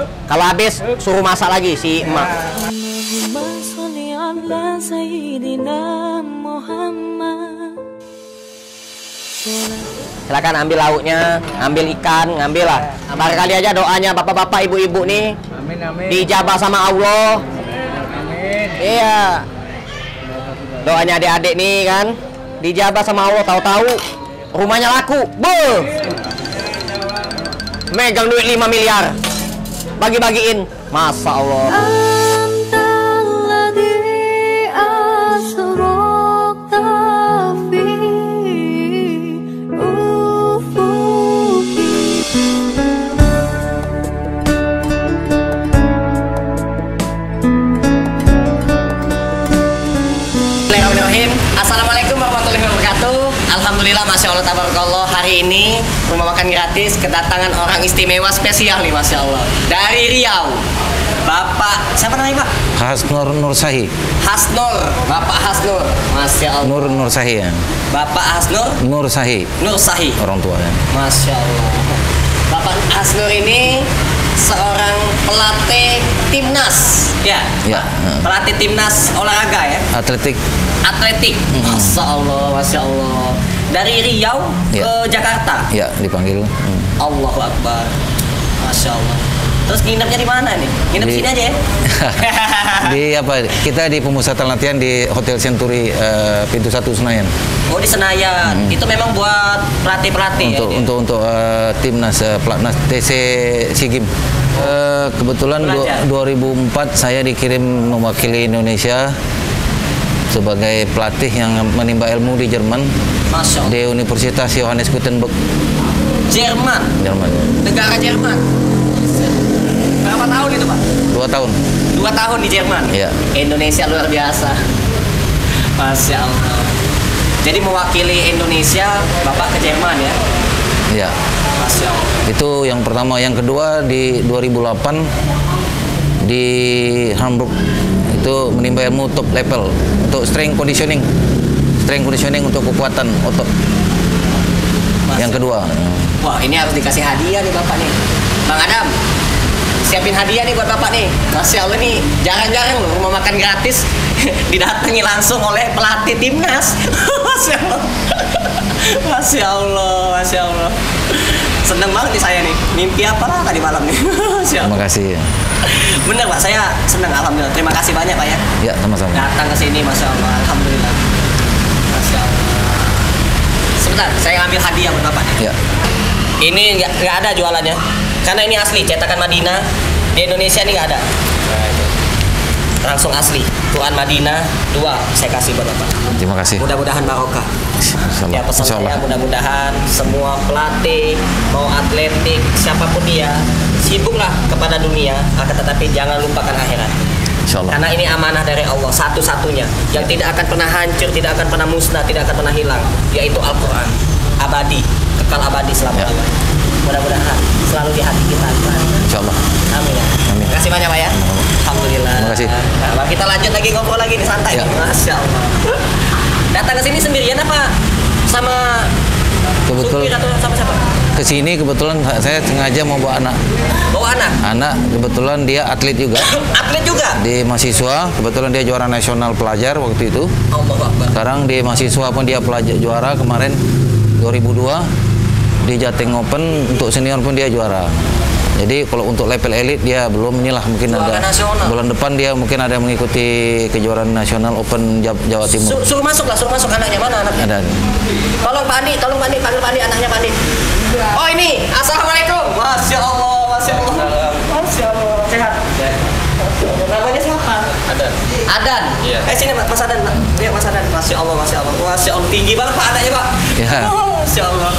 Kalau habis suruh masak lagi si emak. Silakan ambil lauknya, ambil ikan, ngambil lah. Barangkali aja doanya bapak-bapak, ibu-ibu nih. Amin, amin. Dijabah sama Allah. Amin. Iya. Doanya adik-adik nih kan. Dijabah sama Allah, tahu-tahu rumahnya laku. Beuh. Megang duit 5 miliar. Bagi-bagiin. Masya Allah. Assalamualaikum warahmatullahi wabarakatuh. Alhamdulillah, Masya Allah, tabarakallah. Hari ini rumah makan gratis kedatangan orang istimewa spesial nih, Masya Allah. Dari Riau, Bapak, siapa namanya Pak? Hasnur Nursahi. Hasnur, Bapak Hasnur. Masya Allah. Nursahi ya. Bapak Hasnur Nursahi. Nursahi. Orang tuanya. Masya Allah. Bapak Hasnur ini seorang pelatih timnas, ya? Ya. Pelatih timnas olahraga ya? Atletik. Masya Allah, Masya Allah. Dari Riau Ya. ke Jakarta. Ya, dipanggil. Allahu Akbar. Masya Allah. Terus nginepnya di mana nih? Nginep sini aja ya? Di apa? Kita di pemusatan latihan di Hotel Century Pintu 1 Senayan. Oh, di Senayan. Itu memang buat pelatih-pelatih ya? Untuk timnas pelatnas TC SEA Games. Kebetulan 2004 saya dikirim mewakili Indonesia sebagai pelatih yang menimba ilmu di Jerman. Masya Allah. Di Universitas Johannes Gutenberg. Jerman. Negara Jerman. Berapa tahun itu Pak? 2 tahun. 2 tahun di Jerman. Iya. Indonesia luar biasa. Masya Allah. Jadi mewakili Indonesia, Bapak ke Jerman ya? Iya. Masya Allah. Itu yang pertama. Yang kedua di 2008 di Hamburg, itu menimba ilmu top level untuk strength conditioning untuk kekuatan otot. Yang kedua. Wah, ini harus dikasih hadiah nih Bapak nih. Bang Adam, siapin hadiah nih buat Bapak nih. Masya Allah nih, jarang-jarang loh rumah makan gratis didatangi langsung oleh pelatih timnas. Masya Allah. Masya Allah, Masya Allah. Seneng banget nih saya nih. Mimpi apa lah tadi malam nih. Terima kasih. Bener Pak, saya senang, alhamdulillah. Terima kasih banyak Pak ya. Ya, sama-sama. Datang ke sini, Masya Allah, alhamdulillah. Masya Allah. Sebentar, saya ambil hadiah buat Bapak nih. Ya. Ini nggak ada jualannya, karena ini asli cetakan Madinah. Di Indonesia ini nggak ada. Langsung asli. Quran Madinah 2 saya kasih buat Bapak. Terima kasih. Mudah-mudahan barokah. Ya, pesan saya mudah-mudahan semua pelatih mau atletik siapapun dia sibuklah kepada dunia, akan tetapi jangan lupakan akhirat. Karena ini amanah dari Allah satu-satunya yang tidak akan pernah hancur, tidak akan pernah musnah, tidak akan pernah hilang, yaitu Al-Quran. Abadi, kekal abadi selama-lamanya. Mudah-mudahan selalu di hati kita. Insyaallah. Amin ya. Terima kasih banyak Pak ya. Alhamdulillah. Terima kasih. Nah, kita lanjut lagi ngobrol lagi nih, santai. Ya. Masya Allah. Datang ke sini sendirian apa sama supir atau sama siapa? Ke sini kebetulan saya sengaja mau bawa anak. Bawa anak? Anak kebetulan dia atlet juga. Atlet juga? Di mahasiswa, kebetulan dia juara nasional pelajar waktu itu. Allahu Akbar. Sekarang di mahasiswa pun dia pelajar juara kemarin 2002 di Jateng Open, untuk senior pun dia juara. Jadi kalau untuk level elit dia belum, inilah mungkin juara ada nasional. Bulan depan dia mungkin ada mengikuti kejuaraan nasional Open Jawa Timur. Suruh masuk lah, suruh masuk. Anaknya mana anaknya? Ada. Tolong Pak Andi, panggil Pak Andi, anaknya Pak Andi. Oh ini, Assalamualaikum. Masya Allah, Masya Allah. Masya Allah, sehat. Namanya siapa? Adan. Iya. Sini Mas Adan, Pak. Lihat Mas Adan. Masya Allah, Masya Allah. Masya Allah, tinggi banget Pak anaknya Pak. Ya. Masya Allah.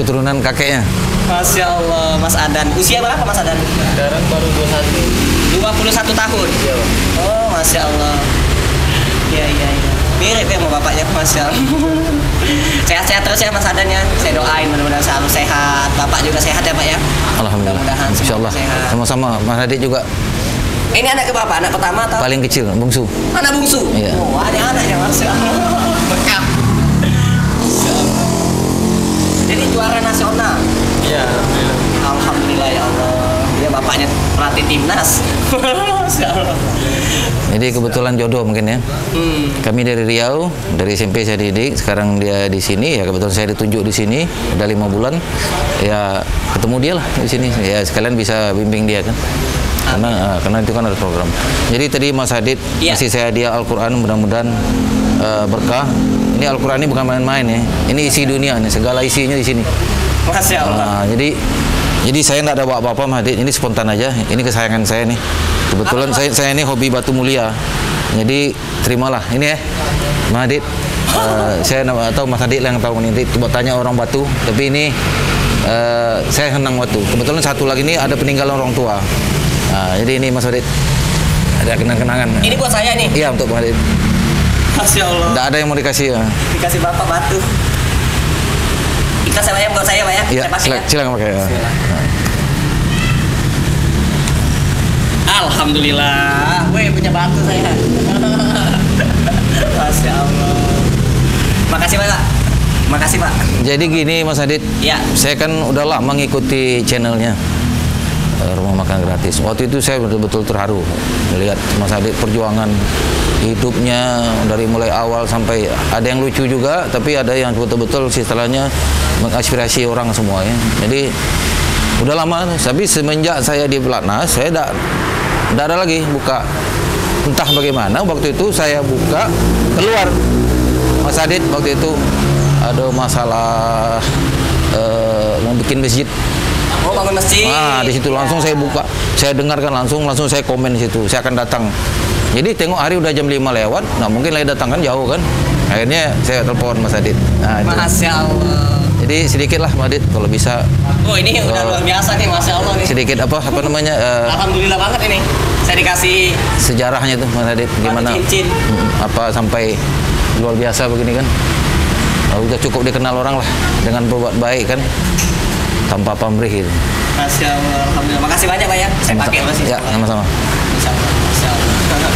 Keturunan kakeknya. Masya Allah, Mas Adan. Usia berapa Mas Adan? Sekarang baru 21 tahun. Iya, Pak. Oh, Masya Allah. Iya. Mirip ya sama bapaknya, Masya Allah. Sehat-sehat terus ya Mas Adan ya. Saya doain mudah-mudahan selalu sehat. Bapak juga sehat ya Pak ya. Alhamdulillah. Mudah-mudahan Insya Allah. sehat. Sama-sama. Mas Adik juga Ini anak ke berapa? Anak pertama atau? paling kecil, bungsu. Anak bungsu? Iya. Oh, ada anaknya Masya Allah. Berkah. Masya Allah. Jadi juara nasional? Iya, alhamdulillah. Alhamdulillah ya Allah. Ya bapaknya pelatih timnas. Masya Allah. Jadi kebetulan jodoh mungkin ya. Kami dari Riau, dari SMP saya didik, sekarang dia di sini ya, kebetulan saya ditunjuk di sini udah 5 bulan. Ya ketemu dia lah di sini. Ya sekalian bisa bimbing dia kan. Karena itu kan ada program. Jadi tadi Mas Adit kasih saya dia Al-Qur'an, mudah-mudahan berkah. Ini Al-Qur'an ini bukan main-main ya. Ini isi dunia nih, segala isinya di sini. Masya Allah. Jadi saya nggak ada bawa apa-apa Mas Adit, ini spontan aja. Ini kesayangan saya nih. Kebetulan saya ini hobi batu mulia. Jadi terimalah ini ya, Mas Adit. Saya nggak tahu Mas Adit yang tahu nanti coba tanya orang batu. Tapi ini saya senang batu. Kebetulan satu lagi ini ada peninggalan orang tua. Jadi ini Mas Adit ada kenang-kenangan. Ini buat saya nih. Iya untuk Mas Adit. Masya Allah. Nggak ada yang mau dikasih ya. Dikasih bapak batu. Ikhlas ya buat saya Pak ya. Iya, Saya pakai ya. silakan pakai ya. Alhamdulillah, gue punya batu saya. Masya Allah. Makasih Pak. Makasih Pak. Jadi gini Mas Adit, Ya. saya kan udah lama mengikuti channelnya Rumah Makan Gratis. Waktu itu saya betul-betul terharu melihat Mas Adit perjuangan hidupnya dari mulai awal sampai ada yang lucu juga, tapi ada yang betul-betul istilahnya menginspirasi orang semua ya. Jadi udah lama, tapi semenjak saya di Pelatnas, saya tidak ada lagi buka. Entah bagaimana waktu itu saya buka keluar Mas Adit waktu itu ada masalah mau bikin masjid. Oh, bangun masjid. Di situ langsung saya buka, saya dengarkan langsung saya komen di situ. Saya akan datang. Jadi tengok hari udah jam 5 lewat, nah mungkin lagi datang kan jauh kan. Akhirnya saya telepon Mas Adit. Nah, Masya Allah. jadi sedikit lah Mas Adit kalau bisa. Oh ini udah luar biasa nih, Masya Allah nih. Sedikit apa namanya? Alhamdulillah banget ini. Saya dikasih Sejarahnya tuh Mas Adit gimana? cincin. Apa sampai luar biasa begini kan? Udah cukup dikenal orang lah dengan berbuat baik kan, tanpa pamrih gitu. Masya Allah. Alhamdulillah. Makasih banyak Pak ya. Saya pakai masih. Ya, sama-sama. Masya Allah. Masya Allah.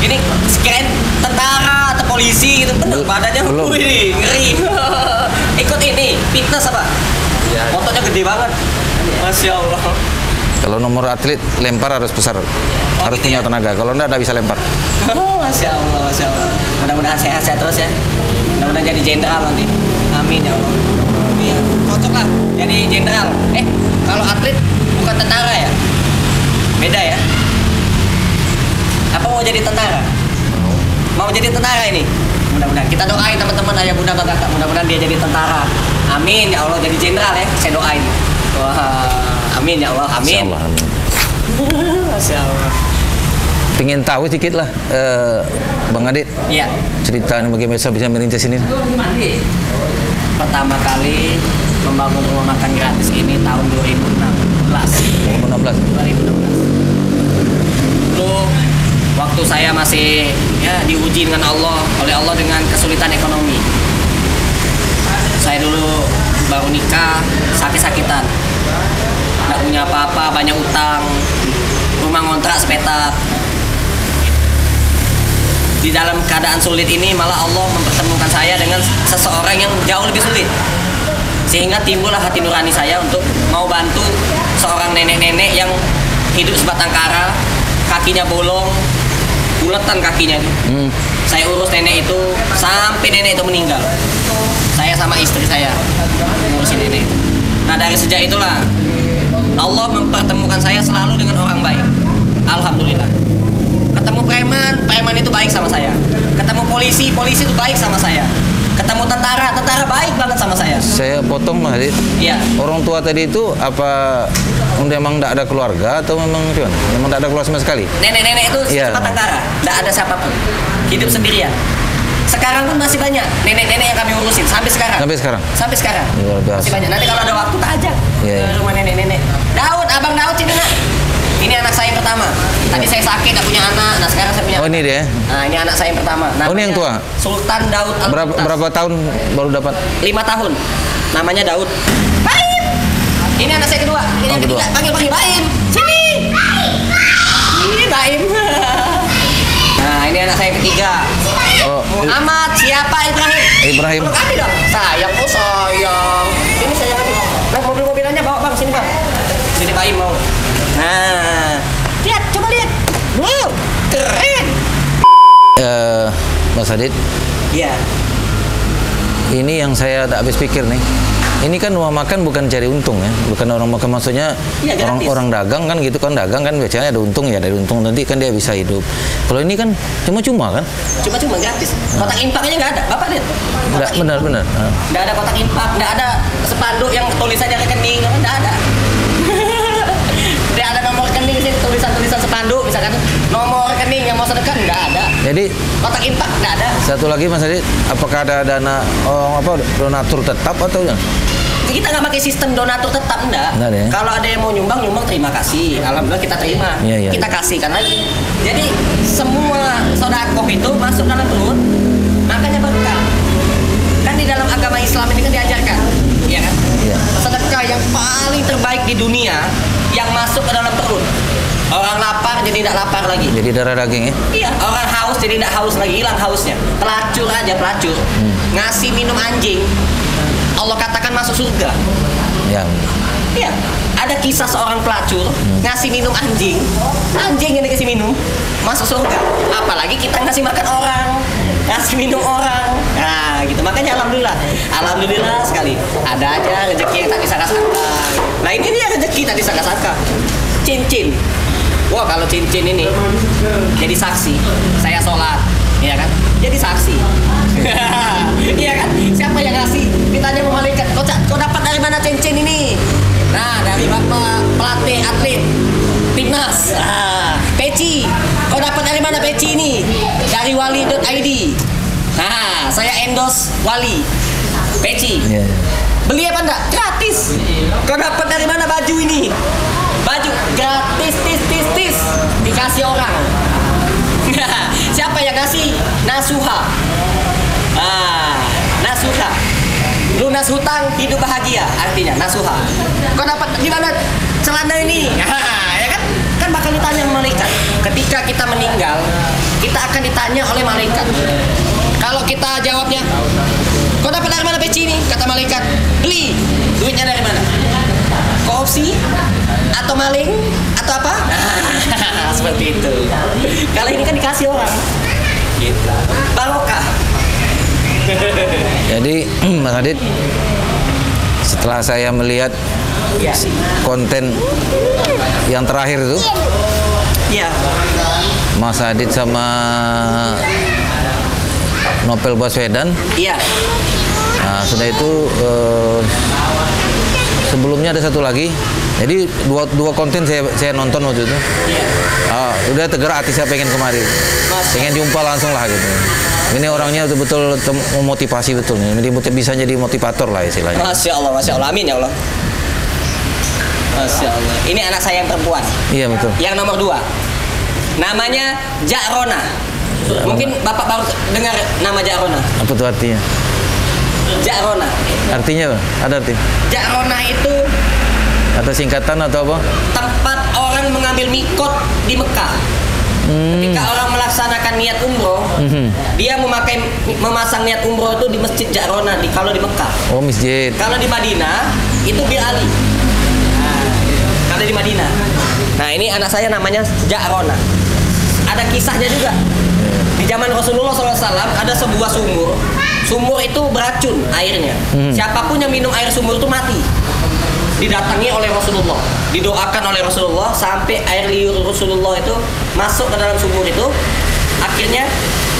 Ini sekirain tentara atau polisi gitu, bener badannya. Belum. Wih, ngeri. Ikut ini fitness apa? Ototnya gede banget. Masya Allah. Kalau nomor atlet lempar harus besar, harus gitu punya ya? tenaga. Kalau enggak bisa lempar. Masya Allah, Masya Allah. Mudah-mudahan sehat-sehat terus ya. Mudah-mudahan jadi jenderal nanti. Amin ya Allah. Iya, cocok lah jadi jenderal. Kalau atlet bukan tentara ya? Beda ya? Apa mau jadi tentara? Mau jadi tentara ini? Mudah-mudahan kita doain teman-teman ayah bunda bapak kakak, mudah-mudahan dia jadi tentara. Amin ya Allah, jadi jenderal ya. Saya doain. Wah, amin ya Allah, amin. Masya Allah, amin. Masya Allah. Pengen tahu sedikit lah, Bang Adit. Iya. Cerita bagaimana bisa merintis ini. Pertama kali membangun rumah makan gratis ini tahun 2016. 2016. Dulu waktu saya masih ya diuji dengan Allah, oleh Allah dengan kesulitan ekonomi. Saya dulu baru nikah, sakit-sakitan, nggak punya apa-apa, banyak utang, rumah ngontrak sepetak. Di dalam keadaan sulit ini malah Allah mempertemukan saya dengan seseorang yang jauh lebih sulit, sehingga timbullah hati nurani saya untuk mau bantu seorang nenek-nenek yang hidup sebatang kara, kakinya bolong, buletan kakinya itu. Saya urus nenek itu sampai nenek itu meninggal. Saya sama istri saya ngurusin nenek itu. Nah dari sejak itulah Allah mempertemukan saya selalu dengan orang baik. Alhamdulillah. Ketemu preman itu baik sama saya. Ketemu polisi itu baik sama saya. Ketemu tentara baik banget sama saya. Saya potong Mas Adit. Iya. Orang tua tadi itu apa memang tidak ada keluarga atau memang gimana? Memang tidak ada keluarga sama sekali? Nenek-nenek itu Iya. sebatang kara, tidak ada siapapun, hidup sendirian. Sekarang pun masih banyak nenek-nenek yang kami urusin sampai sekarang. Sampai sekarang. Luar biasa. Masih banyak. Nanti kalau ada waktu tak ajak Iya, iya. ke rumah nenek-nenek. Daud, abang Daud sini nak. Ini anak saya yang pertama. Tadi saya sakit, tak punya anak. Nah sekarang saya punya. Oh ini dia. Nah ini anak saya yang pertama. Oh, ini yang tua? Sultan Daud Al-Muqtas. Berapa tahun baru dapat? 5 tahun. Namanya Daud. Baim. Ini anak saya kedua. Ini yang kedua. ketiga. Panggil Baim. Sini. Ini Baim. Nah ini anak saya yang ketiga. Oh, Muhammad siapa Ibrahim? Ibrahim. Peluk kami dong. Sayang, oh sayang. Ini saya kami. Nah mobil-mobilannya bawa bang sini bang. Sini Pak Im mau. Nah, lihat, coba lihat. Wow, keren. Mas Adit, Iya. ini yang saya tak habis pikir nih. Ini kan rumah makan bukan cari untung ya, bukan orang makan, maksudnya Iya, gratis. orang dagang kan gitu kan, dagang kan biasanya ada untung ya, dari untung nanti kan dia bisa hidup. Kalau ini kan cuma-cuma kan? Cuma gratis. Kotak infak aja nggak ada. Bapak lihat. Kotak infak. Benar. Nggak ada kotak infak, nggak ada spanduk yang tulisannya rekening, nggak ada. Nggak ada nomor rekening sih, tulisan spanduk, misalkan nomor rekening yang mau sedekah nggak ada. Jadi Kotak infak nggak ada. satu lagi Mas Adit, apakah ada dana donatur tetap atau enggak? Kita nggak pakai sistem donatur tetap, enggak. Nggak ada ya? Kalau ada yang mau nyumbang terima kasih. Alhamdulillah kita terima. Iya. Kita kasihkan lagi. Jadi semua sodakoh itu masuk dalam perut, makanya berkah. Kan di dalam agama Islam ini kan diajarkan, ya kan? Iya. Sedekah yang paling terbaik di dunia yang masuk ke dalam perut. Orang lapar jadi tidak lapar lagi. Jadi darah daging ya? Iya, orang haus jadi tidak haus lagi, hilang hausnya. Pelacur aja, pelacur. Ngasih minum anjing, Allah katakan masuk surga. Ya. Iya, ada kisah seorang pelacur ngasih minum anjing yang dikasih minum masuk surga. Apalagi kita ngasih makan orang, ngasih minum orang. Nah, gitu. Makanya alhamdulillah sekali. Ada aja rezeki yang tak disangka-sangka. Nah, ini dia rezeki tak disangka-sangka. Cincin. Wah, kalau cincin ini jadi saksi, saya sholat, ya kan? Jadi saksi. Iya kan? Siapa yang ngasih? Ditanya sama malaikat, kau dapat dari mana cincin ini? Nah, dari bapak pelatih atlet timnas. Peci, kau dapat dari mana peci ini? Dari wali.id. Nah, saya endorse Wali. Peci. Iya. Beli apa enggak? Gratis. Kau dapat dari mana baju ini? Baju gratis, tis. Dikasih orang. Siapa yang kasih? Nasuha. Nasuha. Lunas hutang, hidup bahagia. Artinya Nasuha. Kau dapat di mana celana ini? Ya kan? Kan bakal ditanya malaikat. Ketika kita meninggal, kita akan ditanya oleh malaikat. Kalau kita jawabnya, kau dapat dari mana peci ini? Kata malaikat, beli. Duitnya dari mana? Korupsi? Atau maling? Atau apa? Seperti itu. Kalau ini kan dikasih orang. Gitu. Barokah. Jadi Mas Adit, setelah saya melihat Ya. konten yang terakhir itu, Iya. Mas Adit sama Novel Baswedan. Iya. Nah, sudah itu sebelumnya ada satu lagi. Jadi dua konten saya nonton waktu itu. Iya. Udah tergerak hati saya pengen kemari. Pengen jumpa langsung lah gitu. Ini orangnya betul-betul memotivasi betul nih. Dia bisa jadi motivator lah istilahnya. Masya Allah. Amin ya Allah. Masya Allah. Ini anak saya yang perempuan. Iya betul. Yang nomor 2. Namanya Ja'rona. Mungkin Bapak baru dengar nama Ja'rona. Apa tuh artinya? Ja'rona. Artinya apa? Ada arti? Ja'rona itu Atau singkatan atau apa? tempat orang mengambil mikot di Mekah. Ketika orang melaksanakan niat umroh, dia memasang niat umroh itu di Masjid Ja'rona kalau di Mekah. Oh, masjid. Kalau di Madinah itu Bir Ali. Nah, kalau di Madinah. Nah, ini anak saya namanya Ja'rona. Ada kisahnya juga. Di zaman Rasulullah SAW ada sebuah sumur. Sumur itu beracun airnya. Siapapun yang minum air sumur itu mati. Didatangi oleh Rasulullah, didoakan oleh Rasulullah sampai air liur Rasulullah itu masuk ke dalam sumur itu. Akhirnya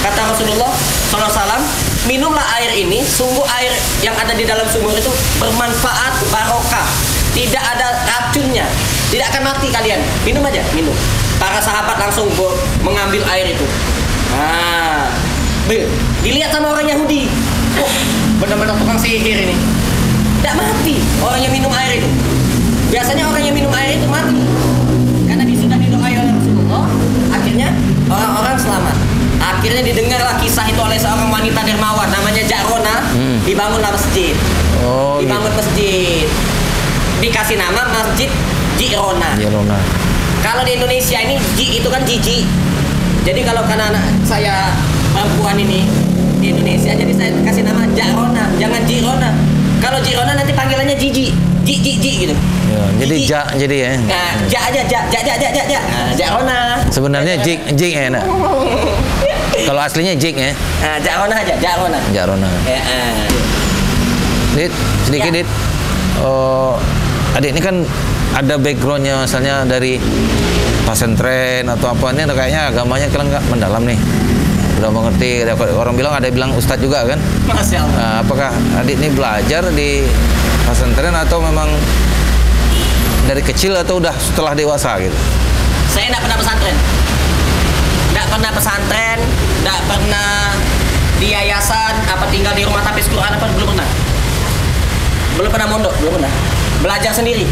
kata Rasulullah SAW, minumlah air ini, sungguh air yang ada di dalam sumur itu bermanfaat, barokah, tidak ada racunnya, tidak akan mati kalian. Minum aja, minum. Para sahabat langsung mengambil air itu. Nah, dilihat sama orang Yahudi. Oh, benar-benar tukang sihir ini. Tidak mati orang yang minum air itu. Biasanya orang yang minum air itu mati karena sudah didoai oleh Rasulullah. Akhirnya orang-orang selamat. Akhirnya didengarlah kisah itu oleh seorang wanita dermawan namanya Ja'rona. Dibangunlah masjid. Dibangun masjid. Dikasih nama Masjid Ja'rona. Kalau di Indonesia ini Ji itu kan jiji. Jadi kalau karena anak saya perempuan ini di Indonesia, jadi saya kasih nama Ja'rona, jangan Jirona. Kalau Jirona nanti panggilannya Jiji. Ji gitu. Ya, jadi Ji. jadi ya. Nah, ja aja, ja. Nah, Jarona. Sebenarnya jik ya, nak. Kalau aslinya jik ya. Nah, Jarona aja, Jarona. Jarona. Dit, sedikit Ya. Dit. Oh, adik ini kan ada backgroundnya misalnya dari pesantren atau apa, ini kayaknya agamanya kalian nggak mendalam nih, udah mengerti. Orang bilang, ada bilang ustadz juga kan. Masya Allah. Nah, apakah adik ini belajar di pesantren atau memang dari kecil atau udah setelah dewasa gitu? Saya nggak pernah pesantren. Nggak pernah pesantren, nggak pernah di yayasan, apa tinggal di rumah tapis Quran apa, belum pernah. Belum pernah mondok, belum pernah. Belajar sendiri.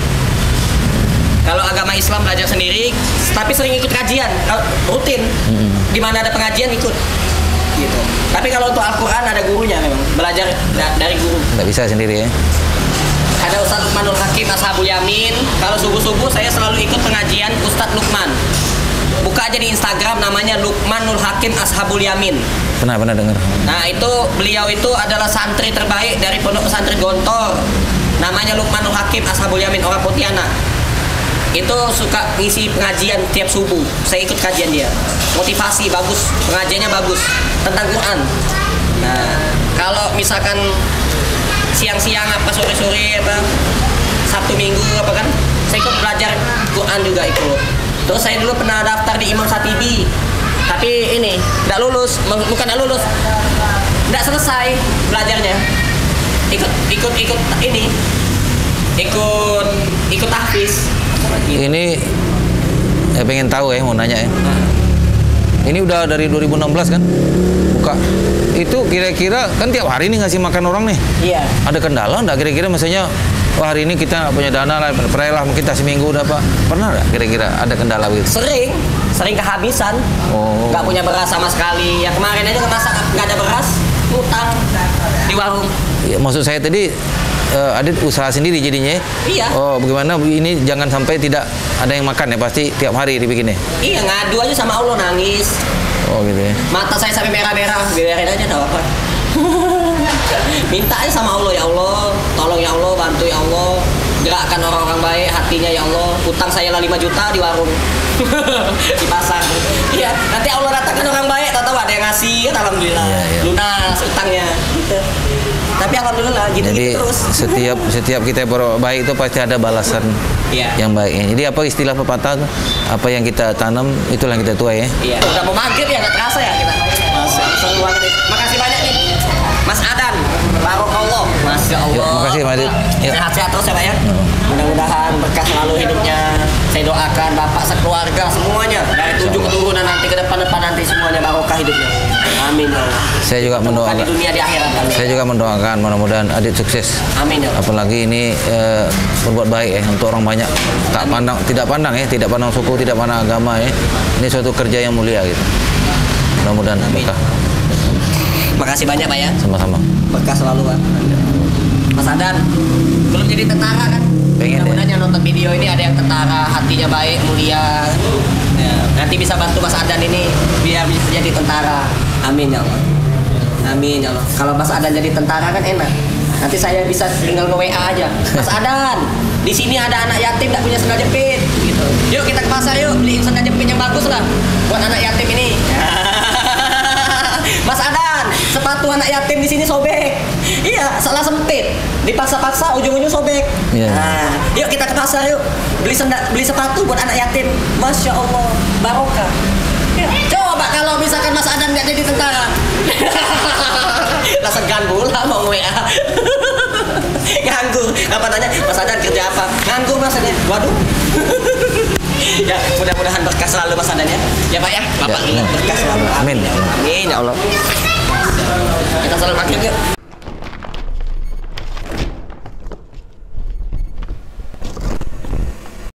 Kalau agama Islam belajar sendiri, tapi sering ikut kajian, rutin. Di mana ada pengajian ikut. Gitu. Tapi kalau untuk Al-Quran ada gurunya memang, belajar dari guru. Nggak bisa sendiri ya? Ada Ustadz Lukmanul Hakim Ashabul Yamin. Kalau subuh-subuh saya selalu ikut pengajian Ustadz Lukman. Buka aja di Instagram, namanya Lukmanul Hakim Ashabul Yamin. Pernah dengar. Nah itu beliau itu adalah santri terbaik dari Pondok Pesantren Gontor. Namanya Lukmanul Hakim Ashabul Yamin, orang Pontianak. Itu suka ngisi pengajian tiap subuh. Saya ikut kajian dia. Motivasi bagus, pengajiannya bagus tentang Quran. Nah kalau misalkan siang-siang apa sore-sore apa Sabtu Minggu apa kan, saya ikut belajar Quran juga ikut. Terus saya dulu pernah daftar di Imam Satibi, tapi ini tidak lulus, bukan tidak lulus, tidak selesai belajarnya. Ikut ini, ikut tahfiz. Ini pengen tahu ya, mau nanya ya. Ini udah dari 2016 kan? Buka. Itu kira-kira kan tiap hari nih ngasih makan orang nih. Iya. Ada kendala nggak kira-kira, misalnya wah hari ini kita nggak punya dana lah, peraylah kita seminggu udah Pak. Pernah nggak kira-kira ada kendala begitu? Sering kehabisan. Oh. Nggak punya beras sama sekali. Ya kemarin aja masak nggak ada beras, utang di warung. Ya, maksud saya tadi Adit usaha sendiri jadinya ya? Iya. Oh, bagaimana ini jangan sampai tidak ada yang makan ya, pasti tiap hari dibikinnya. Iya, ngadu aja sama Allah, nangis. Oh gitu ya. Mata saya sampai merah-merah, biarin aja enggak apa-apa. Minta aja sama Allah, ya Allah, tolong ya Allah, bantu ya Allah. Gerakkan orang-orang baik hatinya ya Allah. Utang saya lah 5 juta di warung. Di pasar. Iya, nanti Allah datangkan orang baik, tahu ada yang ngasih, alhamdulillah. Iya, iya. Lunas utangnya gitu. Tapi alhamdulillah gitu, Jadi terus. setiap kita berbuat baik itu pasti ada balasan Iya. yang baik. Jadi apa istilah pepatah tuh? Apa yang kita tanam itulah yang kita tuai ya. Iya. Udah mau maghrib ya, nggak terasa ya kita. Seru banget nih. Makasih banyak nih, Mas Adan. Barokallah. Masya Allah. Yuk, makasih Mas Adit. Yuk. Sehat-sehat terus ya Pak ya. Mudah-mudahan berkah selalu hidupnya. Saya doakan Bapak sekeluarga semuanya dari 7 keturunan nanti ke depan nanti semuanya barokah hidupnya. Amin ya Allah. Saya juga mendoakan. Di dunia di akhirat. Amin. Saya juga mendoakan mudah-mudahan Adit sukses. Amin ya Allah. Apalagi ini berbuat baik ya untuk orang banyak. Tidak pandang suku, tidak pandang agama ya. Ini suatu kerja yang mulia gitu. Mudah-mudahan berkah. Makasih banyak Pak ya. Sama-sama. Berkah selalu Pak. Mas Adan belum jadi tentara kan? Pengen Mudah-mudahan ya. yang nonton video ini ada yang tentara, hatinya baik, mulia. Ya, nanti bisa bantu Mas Adan ini biar bisa jadi tentara. Amin ya Allah. Amin ya Allah. Kalau Mas Adan jadi tentara kan enak. Nanti saya bisa tinggal ke WA aja. Mas Adan, di sini ada anak yatim nggak punya sandal jepit. Gitu. Yuk kita ke pasar yuk beliin sandal jepit yang bagus lah buat anak yatim ini. Mas Adan, sepatu anak yatim di sini sobek. Iya, salah sempit. Dipaksa-paksa ujung-ujung sobek. Iya. Nah, yuk kita ke pasar yuk. Beli sepatu buat anak yatim. Masya Allah, barokah. Ya. Coba kalau misalkan Mas Adan nggak jadi tentara. Lah segan pula mau WA. Nganggur. Apa tanya, Mas Adan kerja apa? Nganggur Mas Adan. Waduh. Ya, mudah-mudahan berkah selalu Mas Adan ya. Ya Pak ya, Bapak Ya, berkah selalu. Amin. Amin ya Allah. Kita salam maghrib yuk.